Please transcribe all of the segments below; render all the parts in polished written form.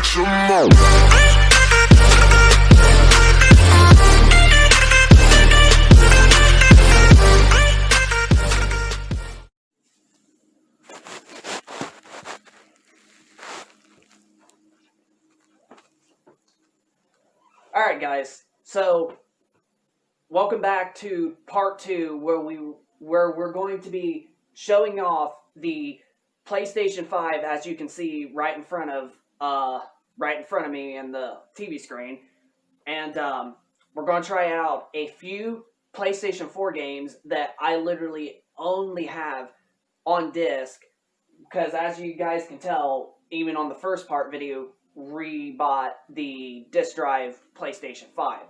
get your mo. Alright guys, so welcome back to part 2 where we're going to be showing off the PlayStation 5, as you can see right in front of me in the TV screen. And we're going to try out a few PlayStation 4 games that I literally only have on disc, because as you guys can tell, even on the first part video, rebought the disc drive PlayStation 5.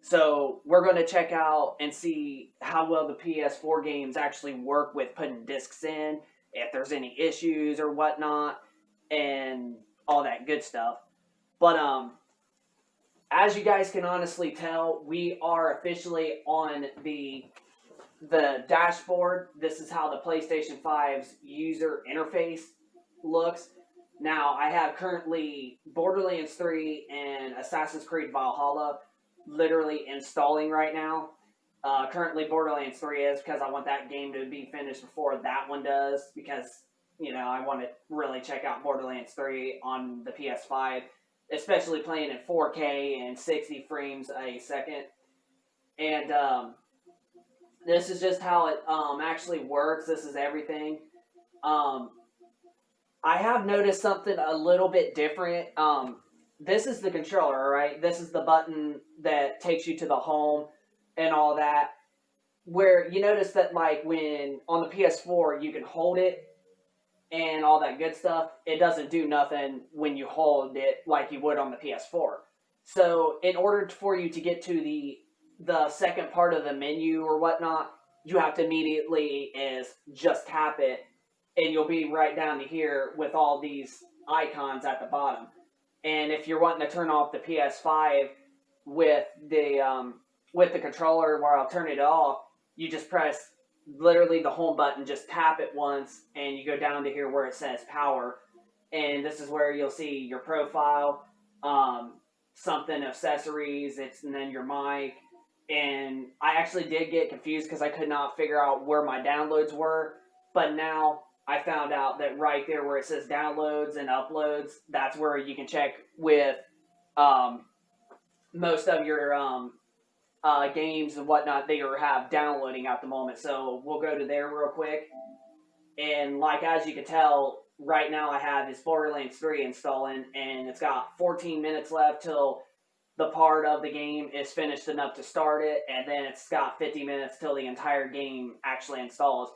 So we're going to check out and see how well the PS4 games actually work with putting discs in, if there's any issues or whatnot, and all that good stuff. But as you guys can honestly tell, we are officially on the dashboard. This is how the PlayStation 5's user interface looks. Now, I have currently Borderlands 3 and Assassin's Creed Valhalla literally installing right now. Currently, Borderlands 3 is because I want that game to be finished before that one does, because, you know, I want to really check out Borderlands 3 on the PS5, especially playing in 4K and 60 frames a second. And this is just how it actually works. This is everything. I have noticed something a little bit different. This is the controller, right? This is the button that takes you to the home and all that. Where you notice that, like, when on the PS4 you can hold it and all that good stuff, it doesn't do nothing when you hold it like you would on the PS4. So in order for you to get to the second part of the menu or whatnot, you have to immediately just tap it, and you'll be right down to here with all these icons at the bottom. And if you're wanting to turn off the PS5 with the controller, where I'll turn it off, you just press literally the home button, just tap it once, and you go down to here where it says power. And this is where you'll see your profile, something accessories, and then your mic. And I actually did get confused because I could not figure out where my downloads were, but now I found out that right there where it says downloads and uploads, that's where you can check with most of your games and whatnot that you have downloading at the moment. So we'll go to there real quick. And like, as you can tell, right now I have this Borderlands 3 installing, and it's got 14 minutes left till the part of the game is finished enough to start it, and then it's got 50 minutes till the entire game actually installs.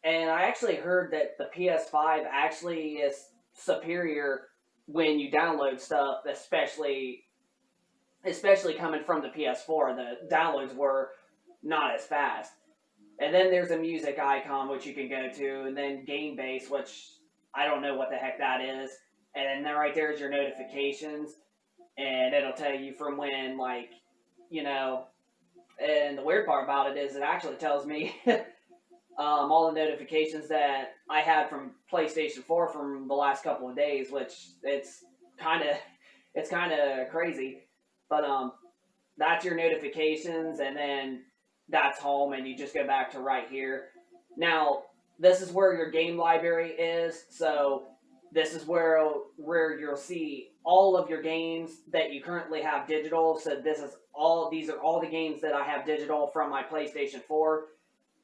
And I actually heard that the PS5 actually is superior when you download stuff, especially coming from the PS4. The downloads were not as fast. And then there's a music icon, which you can go to, and then Game Base, which I don't know what the heck that is. And then right there is your notifications, and it'll tell you from when, like, you know. And the weird part about it is it actually tells me all the notifications that I had from PlayStation 4 from the last couple of days, which it's kind of crazy. But that's your notifications, and then that's home, and you just go back to right here. Now, this is where your game library is, so this is where you'll see all of your games that you currently have digital. So these are all the games that I have digital from my PlayStation 4.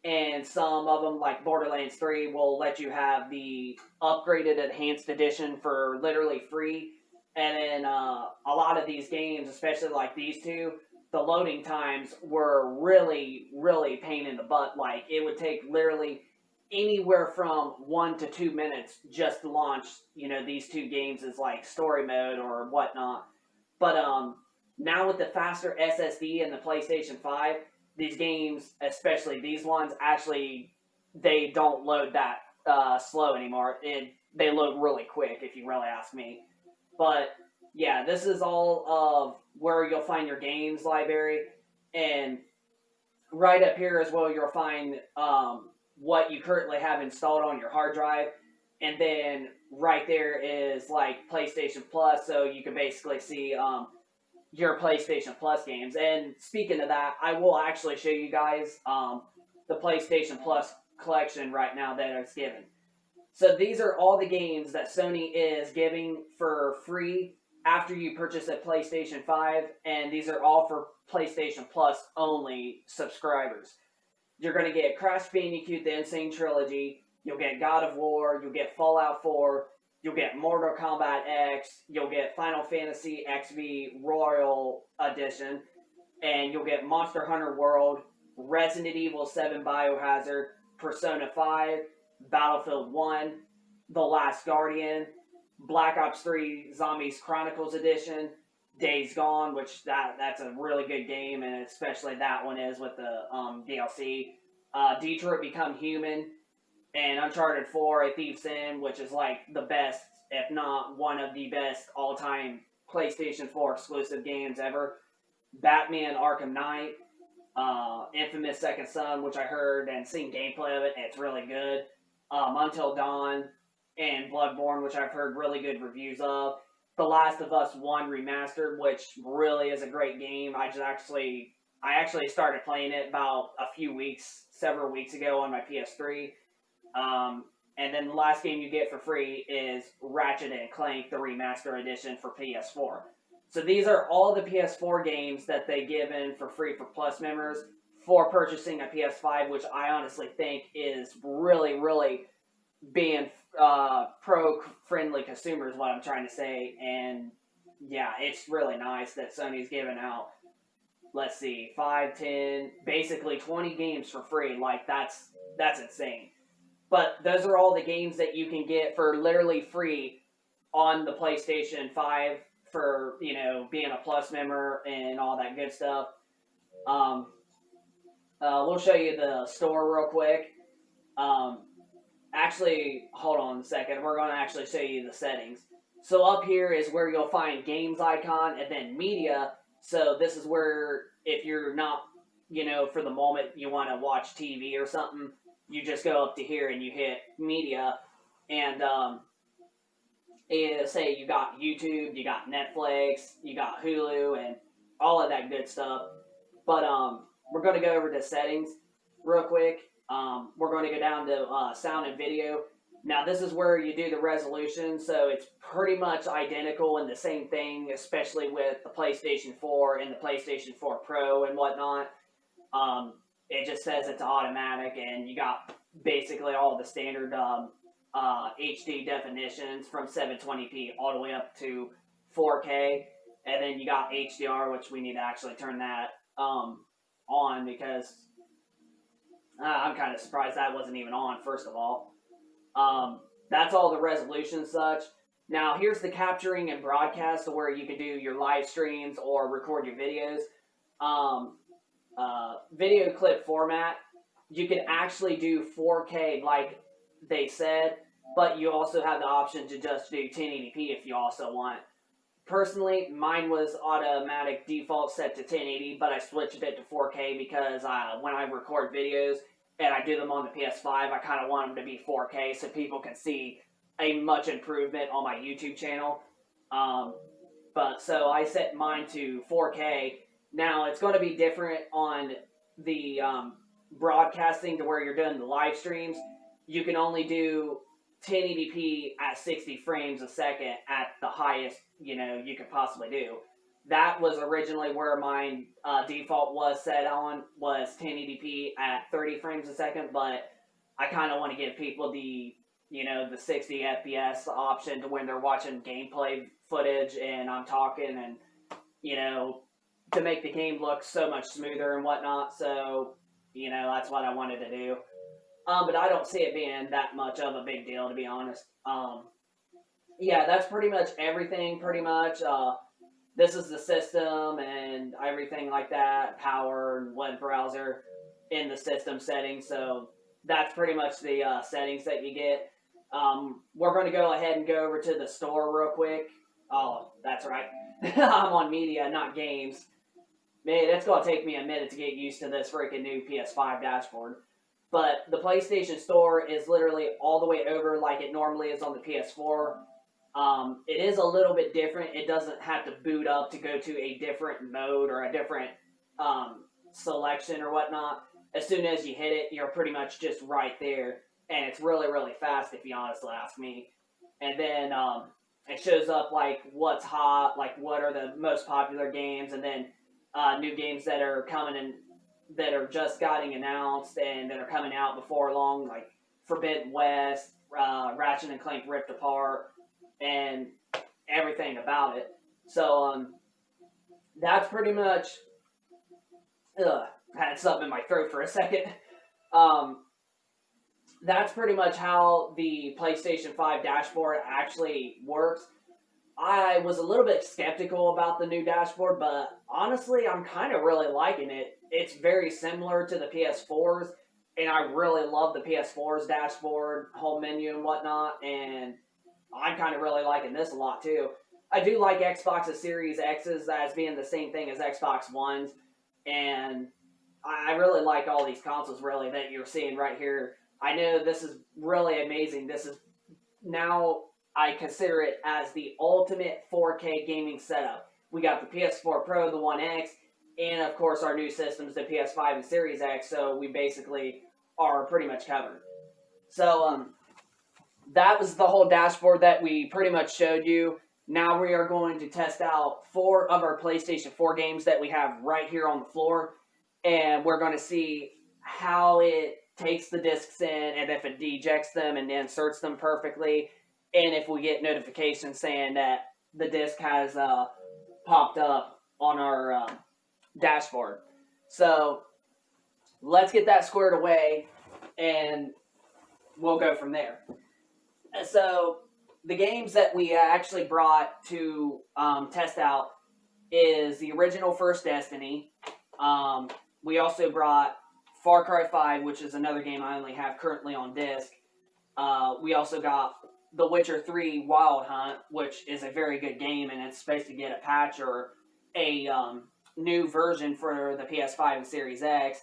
And some of them, like Borderlands 3, will let you have the upgraded Enhanced Edition for literally free. And then a lot of these games, especially like these two, the loading times were really, really pain in the butt. Like, it would take literally anywhere from 1 to 2 minutes just to launch, you know, these two games as like story mode or whatnot. But now with the faster SSD and the PlayStation 5, these games, especially these ones, actually, they don't load that slow anymore. They load really quick, if you really ask me. But yeah, this is all of where you'll find your games library, and right up here as well, you'll find what you currently have installed on your hard drive, and then right there is like PlayStation Plus, so you can basically see your PlayStation Plus games. And speaking of that, I will actually show you guys the PlayStation Plus collection right now that it's given. So these are all the games that Sony is giving for free after you purchase a PlayStation 5, and these are all for PlayStation Plus only subscribers. You're going to get Crash Bandicoot, the Insane Trilogy, you'll get God of War, you'll get Fallout 4, you'll get Mortal Kombat X, you'll get Final Fantasy XV Royal Edition, and you'll get Monster Hunter World, Resident Evil 7 Biohazard, Persona 5, Battlefield 1, The Last Guardian, Black Ops 3 Zombies Chronicles Edition, Days Gone, which that's a really good game, and especially that one is with the DLC. Detroit Become Human, and Uncharted 4, A Thief's End, which is like the best, if not one of the best all-time PlayStation 4 exclusive games ever. Batman Arkham Knight, Infamous Second Son, which I heard and seen gameplay of it, and it's really good. Until Dawn, and Bloodborne, which I've heard really good reviews of. The Last of Us 1 Remastered, which really is a great game. I actually started playing it about several weeks ago on my PS3. And then the last game you get for free is Ratchet and Clank, the Remaster Edition for PS4. So these are all the PS4 games that they give in for free for Plus members for purchasing a PS5, which I honestly think is really, really being pro-friendly consumers, what I'm trying to say. And yeah, it's really nice that Sony's giving out, let's see, 5, 10, basically 20 games for free. Like, that's insane. But those are all the games that you can get for literally free on the PlayStation 5 for, being a Plus member and all that good stuff. We'll show you the store real quick. Actually, hold on a second. We're going to actually show you the settings. So up here is where you'll find games icon and then media. So this is where if you're not, for the moment you want to watch TV or something, you just go up to here and you hit media. And say you got YouTube, you got Netflix, you got Hulu, and all of that good stuff. But we're going to go over to settings real quick. We're going to go down to sound and video. Now this is where you do the resolution, so it's pretty much identical and the same thing, especially with the PlayStation 4 and the PlayStation 4 Pro and whatnot. It just says it's automatic, and you got basically all the standard HD definitions from 720p all the way up to 4K, and then you got HDR, which we need to actually turn that on because I'm kind of surprised that wasn't even on, first of all. That's all the resolution such. Now, here's the capturing and broadcast where you can do your live streams or record your videos. Video clip format, you can actually do 4K like they said, but you also have the option to just do 1080p if you also want. Personally, mine was automatic default set to 1080, but I switched it to 4K because when I record videos and I do them on the PS5, I kind of want them to be 4K so people can see a much improvement on my YouTube channel. But so I set mine to 4K. Now, it's going to be different on the broadcasting to where you're doing the live streams. You can only do 1080p at 60 frames a second at the highest, you could possibly do. That was originally where my default was set on, was 1080p at 30 frames a second, but I kind of want to give people the 60 FPS option to when they're watching gameplay footage and I'm talking and, to make the game look so much smoother and whatnot. So, that's what I wanted to do. But I don't see it being that much of a big deal, to be honest. Yeah, that's pretty much everything, pretty much. This is the system and everything like that, power and web browser in the system settings. So that's pretty much the settings that you get. We're going to go ahead and go over to the store real quick. Oh, that's right. I'm on media, not games. Man, it's going to take me a minute to get used to this freaking new PS5 dashboard. But the PlayStation Store is literally all the way over like it normally is on the PS4. It is a little bit different. It doesn't have to boot up to go to a different mode or a different selection or whatnot. As soon as you hit it, you're pretty much just right there, and it's really really fast if you honestly ask me. And then it shows up like what's hot, like what are the most popular games, and then new games that are coming in that are just getting announced and that are coming out before long, like Forbidden West, Ratchet and Clank Rift Apart, and everything about it. So that's pretty much. Ugh, had something in my throat for a second. Um, that's pretty much how the PlayStation 5 dashboard actually works. I was a little bit skeptical about the new dashboard, but honestly, I'm kind of really liking it. It's very similar to the PS4's, and I really love the PS4's dashboard, home menu, and whatnot, and I'm kind of really liking this a lot too. I do like Xbox's Series X's as being the same thing as Xbox One's, and I really like all these consoles really that you're seeing right here. I know this is really amazing. This is now I consider it as the ultimate 4K gaming setup. We got the PS4 Pro, the One X, and of course our new systems, the PS5 and Series X. So we basically are pretty much covered. So that was the whole dashboard that we pretty much showed you. Now we are going to test out 4 of our PlayStation 4 games that we have right here on the floor, and we're going to see how it takes the discs in and if it dejects them and inserts them perfectly, and if we get notifications saying that the disc has popped up on our dashboard. So let's get that squared away, and we'll go from there. So the games that we actually brought to test out is the original first Destiny. We also brought Far Cry 5, which is another game I only have currently on disc. We also got The Witcher 3 Wild Hunt, which is a very good game, and it's supposed to get a patch or a new version for the PS5 and Series X.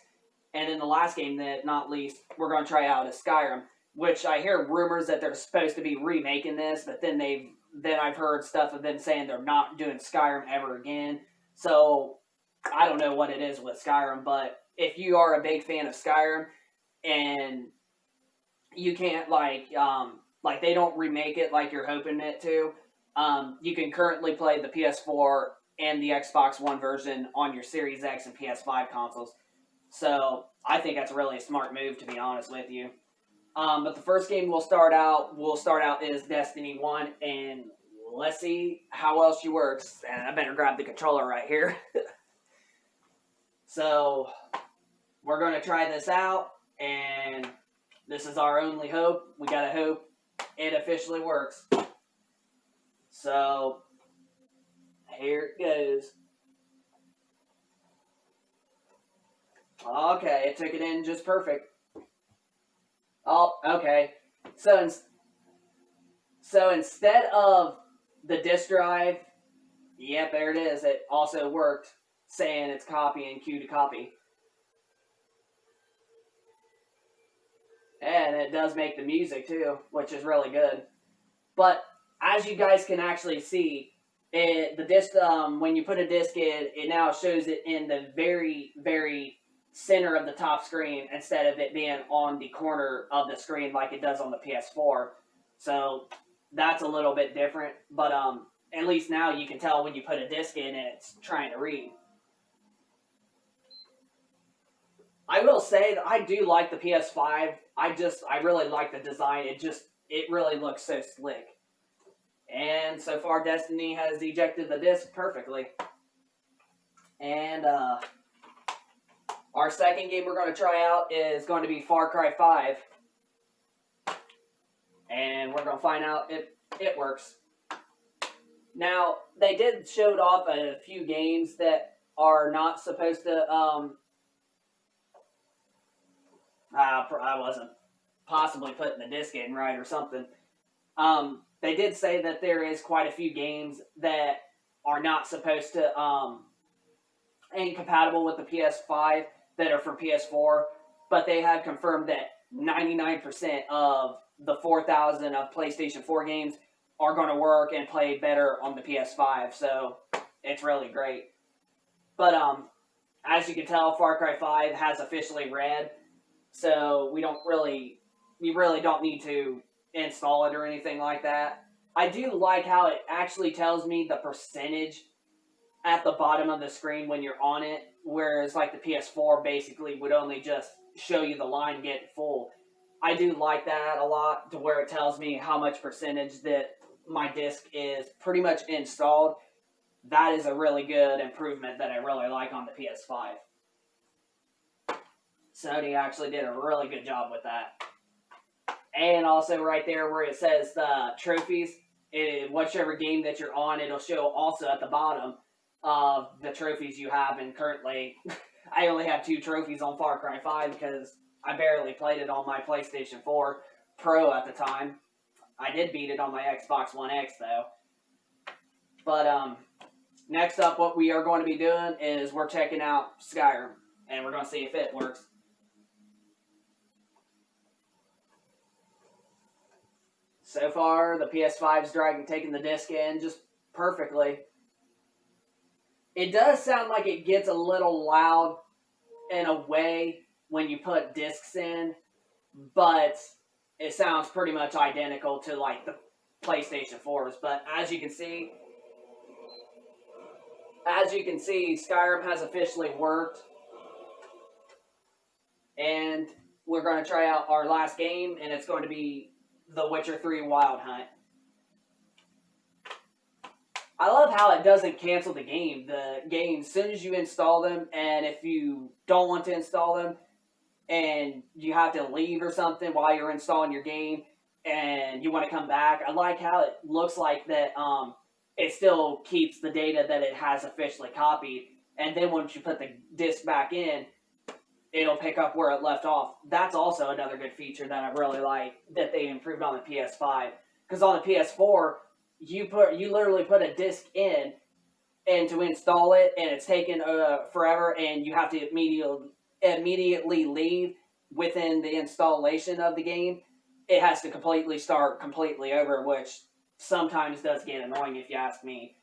And then the last game that, not least, we're going to try out is Skyrim, which I hear rumors that they're supposed to be remaking this, but then I've heard stuff of them saying they're not doing Skyrim ever again. So I don't know what it is with Skyrim, but if you are a big fan of Skyrim and you can't like they don't remake it like you're hoping it to, you can currently play the PS4 and the Xbox One version on your Series X and PS5 consoles. So I think that's really a smart move, to be honest with you. But the first game we'll start out is Destiny 1, and let's see how well she works. And I better grab the controller right here. So we're going to try this out, and this is our only hope. We got to hope it officially works. So here it goes. Okay, it took it in just perfect. Oh, okay. So instead of the disk drive, yep, there it is. It also worked, saying it's copy and queue to copy. And it does make the music too, which is really good. But as you guys can actually see, the disc, when you put a disc in, it now shows it in the very, very center of the top screen instead of it being on the corner of the screen like it does on the PS4. So that's a little bit different, but at least now you can tell when you put a disc in and it's trying to read. I will say that I do like the PS5. I really like the design. It really looks so slick. And so far Destiny has ejected the disc perfectly. And our second game we're going to try out is going to be Far Cry 5. And we're going to find out if it works. Now, they did show off a few games that are not supposed to... I wasn't possibly putting the disc in right or something. They did say that there is quite a few games that are not supposed to... incompatible with the PS5 that are for PS4, but they have confirmed that 99% of the 4,000 of PlayStation 4 games are going to work and play better on the PS5. So it's really great. But as you can tell, Far Cry 5 has officially read, so we really don't need to install it or anything like that. I do like how it actually tells me the percentage at the bottom of the screen when you're on it, whereas like the PS4 basically would only just show you the line get full. I do like that a lot, to where it tells me how much percentage that my disc is pretty much installed. That is a really good improvement that I really like on the PS5. Sony actually did a really good job with that. And also right there where it says the trophies, whichever game that you're on, it'll show also at the bottom of the trophies you have. And currently, I only have 2 trophies on Far Cry 5 because I barely played it on my PlayStation 4 Pro at the time. I did beat it on my Xbox One X though. But next up, what we are going to be doing is we're checking out Skyrim, and we're going to see if it works. So far, the PS5's taking the disc in just perfectly. It does sound like it gets a little loud in a way when you put discs in, but it sounds pretty much identical to like the PlayStation 4's. But as you can see, Skyrim has officially worked. And we're going to try out our last game, and it's going to be The Witcher 3 Wild Hunt. I love how it doesn't cancel the game. The game, as soon as you install them, and if you don't want to install them, and you have to leave or something while you're installing your game, and you want to come back, I like how it looks like that it still keeps the data that it has officially copied, and then once you put the disc back in, it'll pick up where it left off. That's also another good feature that I really like that they improved on the PS5. Because on the PS4, you literally put a disc in, and to install it, and it's taken forever, and you have to immediately leave within the installation of the game. It has to start completely over, which sometimes does get annoying if you ask me.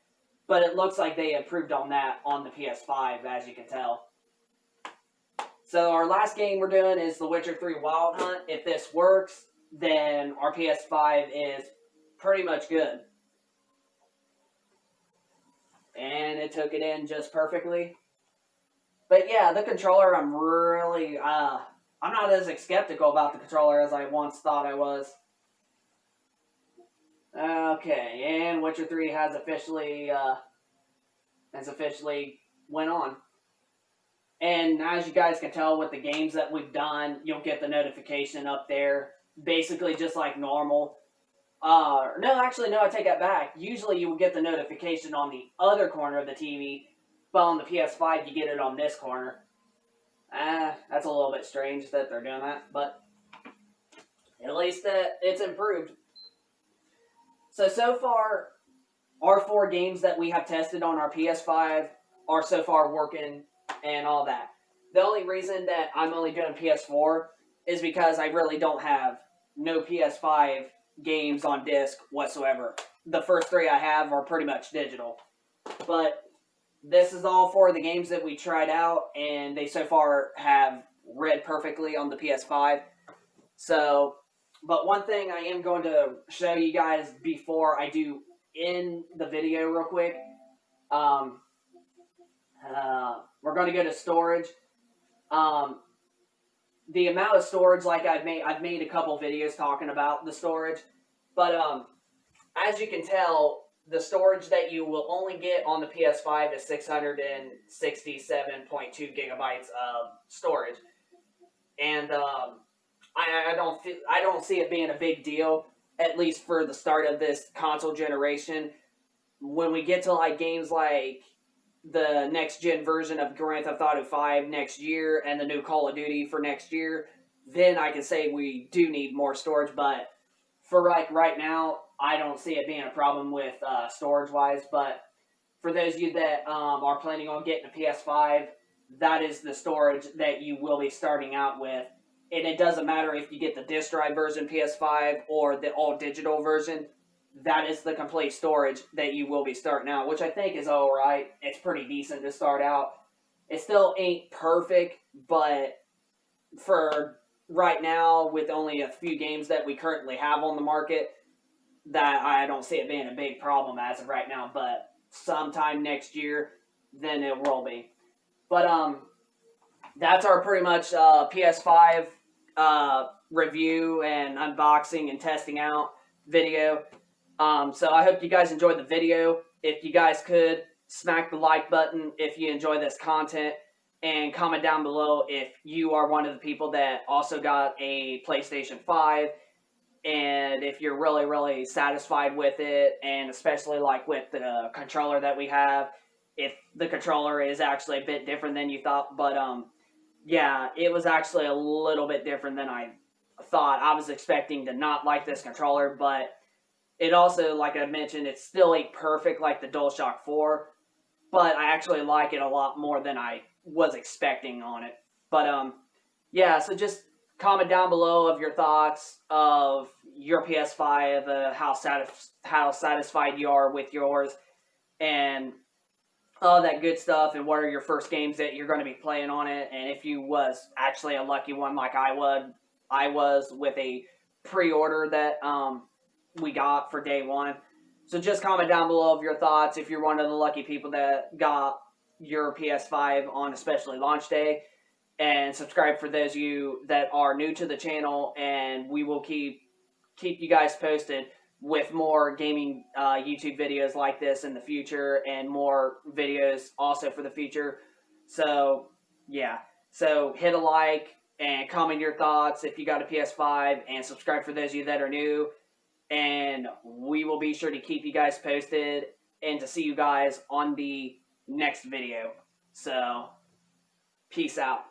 But it looks like they improved on that on the PS5, as you can tell. So our last game we're doing is The Witcher 3 Wild Hunt. If this works, then our PS5 is pretty much good. And it took it in just perfectly. But yeah, the controller, I'm not as skeptical about the controller as I once thought I was. Okay, and Witcher 3 has officially went on. And as you guys can tell with the games that we've done, you'll get the notification up there, basically just like normal. No, I take that back. Usually you will get the notification on the other corner of the TV, but on the PS5 you get it on this corner. That's a little bit strange that they're doing that, but at least it's improved. So far, our 4 games that we have tested on our PS5 are so far working and all that. The only reason that I'm only doing PS4 is because I really don't have no PS5 games on disc whatsoever. The first 3 I have are pretty much digital. But this is all 4 of the games that we tried out, and they so far have read perfectly on the PS5. So, but one thing I am going to show you guys before I do end the video real quick. We're going to go to storage. The amount of storage, like I've made a couple videos talking about the storage, but as you can tell, the storage that you will only get on the PS5 is 667.2 gigabytes of storage, and I don't see it being a big deal, at least for the start of this console generation. When we get to like games like the next gen version of Grand Theft Auto 5 next year and the new Call of Duty for next year, then I can say we do need more storage. But for like right now, I don't see it being a problem with storage wise. But for those of you that are planning on getting a PS5, that is the storage that you will be starting out with. and it doesn't matter if you get the disc drive version PS5 or the all digital version. That is the complete storage that you will be starting out, which I think is all right. It's pretty decent to start out. It still ain't perfect, but for right now, with only a few games that we currently have on the market, that I don't see it being a big problem as of right now. But sometime next year, then it will be. But that's our pretty much PS5 review and unboxing and testing out video. So I hope you guys enjoyed the video. If you guys could, smack the like button if you enjoy this content, and comment down below if you are one of the people that also got a PlayStation 5, and if you're really, really satisfied with it, and especially like with the controller that we have, if the controller is actually a bit different than you thought. But yeah, it was actually a little bit different than I thought. I was expecting to not like this controller, but it also, like I mentioned, it still ain't perfect like the DualShock 4, but I actually like it a lot more than I was expecting on it. But yeah, so just comment down below of your thoughts of your PS5, how satisfied you are with yours, and all that good stuff, and what are your first games that you're going to be playing on it, and if you was actually a lucky one like I was with a pre-order that we got for day one. So just comment down below of your thoughts if you're one of the lucky people that got your PS5 on especially launch day, and subscribe for those of you that are new to the channel, and we will keep you guys posted with more gaming YouTube videos like this in the future, and more videos also for the future. So yeah, so hit a like and comment your thoughts if you got a PS5, and subscribe for those of you that are new, and we will be sure to keep you guys posted and to see you guys on the next video. So peace out.